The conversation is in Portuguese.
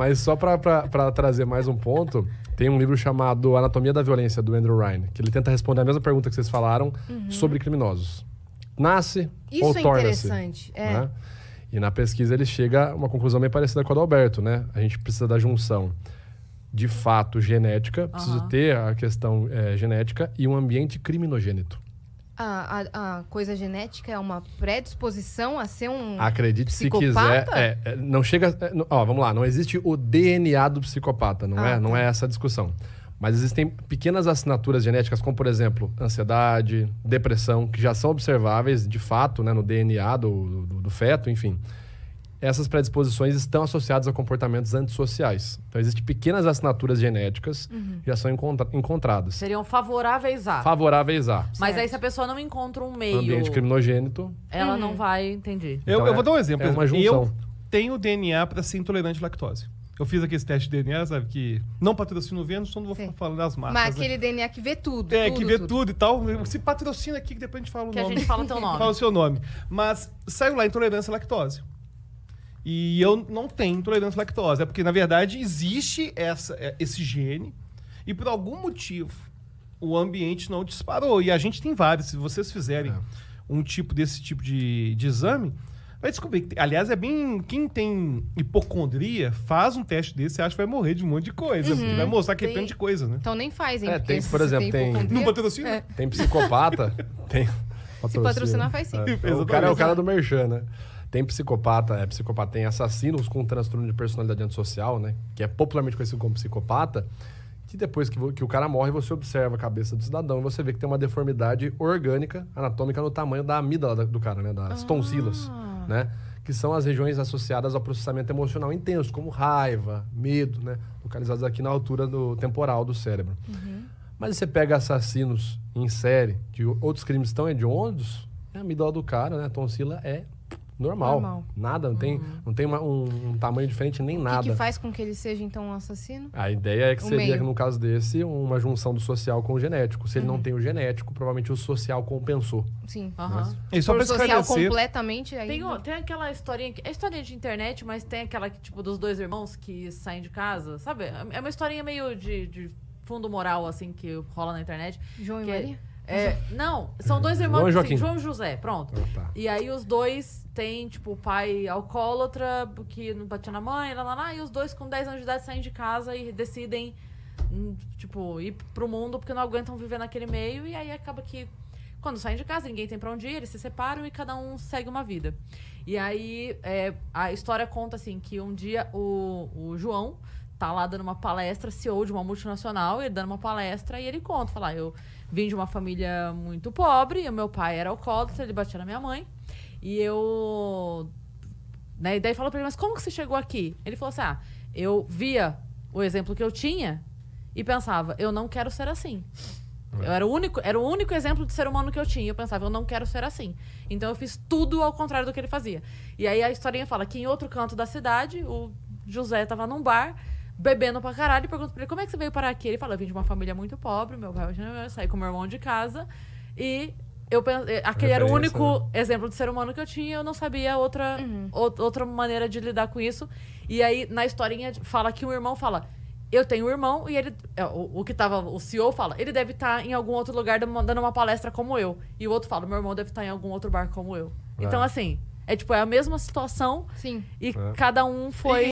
Mas só pra trazer mais um ponto, tem um livro chamado Anatomia da Violência, do Andrew Ryan, que ele tenta responder a mesma pergunta que vocês falaram sobre criminosos. Nasce ou Isso é torna-se? interessante. Né? E na pesquisa ele chega a uma conclusão bem parecida com a do Alberto, né? A gente precisa da junção de fato genética, precisa ter a questão genética e um ambiente criminogênito. A coisa genética é uma predisposição a ser um Acredite se psicopata? quiser. Não chega. Vamos lá, não existe o DNA do psicopata, não é essa a discussão. Mas existem pequenas assinaturas genéticas, como, por exemplo, ansiedade, depressão, que já são observáveis, de fato, né, no DNA do feto, enfim. Essas predisposições estão associadas a comportamentos antissociais. Então, existem pequenas assinaturas genéticas que já são encontradas. Seriam favoráveis a. Favoráveis a. Mas aí, se a pessoa não encontra um meio... Ambiente criminogênito. Ela não vai... Entendi. Então, eu vou dar um exemplo. É uma junção. Eu tenho DNA para ser intolerante à lactose. Eu fiz aqui esse teste de DNA, sabe? Que não patrocina o Vênus, então não vou ficar falando das marcas. Mas aquele DNA que vê tudo. Que vê tudo e tal. Se patrocina aqui, que depois a gente fala o nome. Que a gente fala o teu nome. Fala o seu nome. Mas saiu lá intolerância à lactose. E eu não tenho intolerância à lactose. É porque, na verdade, existe esse gene e, por algum motivo, o ambiente não disparou. E a gente tem vários. Se vocês fizerem desse tipo de exame, vai descobrir. Aliás, é bem... Quem tem hipocondria, faz um teste desse e acha que vai morrer de um monte de coisa. Porque vai mostrar que é tanto de coisa, né? Então nem faz, hein? Tem, por exemplo, Não patrocina? Tem psicopata. Se patrocinar, faz sim. O cara é o cara do merchan, né? Tem psicopata, tem assassinos com transtorno de personalidade antissocial, né? Que é popularmente conhecido como psicopata, que depois que o cara morre, você observa a cabeça do cidadão e você vê que tem uma deformidade orgânica, anatômica, no tamanho da amígdala do cara, né? Das tonsilas, né? Que são as regiões associadas ao processamento emocional intenso, como raiva, medo, né? Localizadas aqui na altura do temporal do cérebro. Mas você pega assassinos em série, de outros crimes tão hediondos, a amígdala do cara, né? A tonsila é normal. Nada, não tem um tamanho diferente nem nada. O que faz com que ele seja, então, um assassino? A ideia é que seria, no caso desse, uma junção do social com o genético. Se ele não tem o genético, provavelmente o social compensou. Sim. E só Por pra social esclarecer... completamente... Aí Tem aquela historinha... É historinha de internet, mas tem aquela tipo dos dois irmãos que saem de casa, sabe? É uma historinha meio de fundo moral, assim, que rola na internet. João e Maria? Não, são dois irmãos, João e João e José, pronto. Tá. E aí os dois têm, tipo, o pai alcoólatra, que não batia na mãe, e os dois com 10 anos de idade saem de casa e decidem, tipo, ir pro mundo porque não aguentam viver naquele meio. E aí acaba que, quando saem de casa, ninguém tem pra onde ir, eles se separam e cada um segue uma vida. E aí a história conta, assim, que um dia o João tá lá dando uma palestra, CEO de uma multinacional, ele dando uma palestra e ele conta, fala, eu vim de uma família muito pobre, o meu pai era alcoólatra, ele batia na minha mãe, e eu... Né, e daí falou pra ele, mas como que você chegou aqui? Ele falou assim, eu via o exemplo que eu tinha e pensava, eu não quero ser assim. Eu era o único exemplo de ser humano que eu tinha. Eu pensava, eu não quero ser assim. Então eu fiz tudo ao contrário do que ele fazia. E aí a historinha fala que em outro canto da cidade, o José tava num bar, bebendo pra caralho, e pergunta pra ele, como é que você veio parar aqui? Ele fala, eu vim de uma família muito pobre, meu pai saí com meu irmão de casa, e aquele era o único exemplo de ser humano que eu tinha, eu não sabia outra maneira de lidar com isso. E aí, na historinha, fala que o irmão fala, eu tenho um irmão, e ele, o CEO fala, ele deve estar em algum outro lugar dando uma palestra como eu. E o outro fala, meu irmão deve estar em algum outro bar como eu. Então, assim, é a mesma situação, Sim. e cada um foi...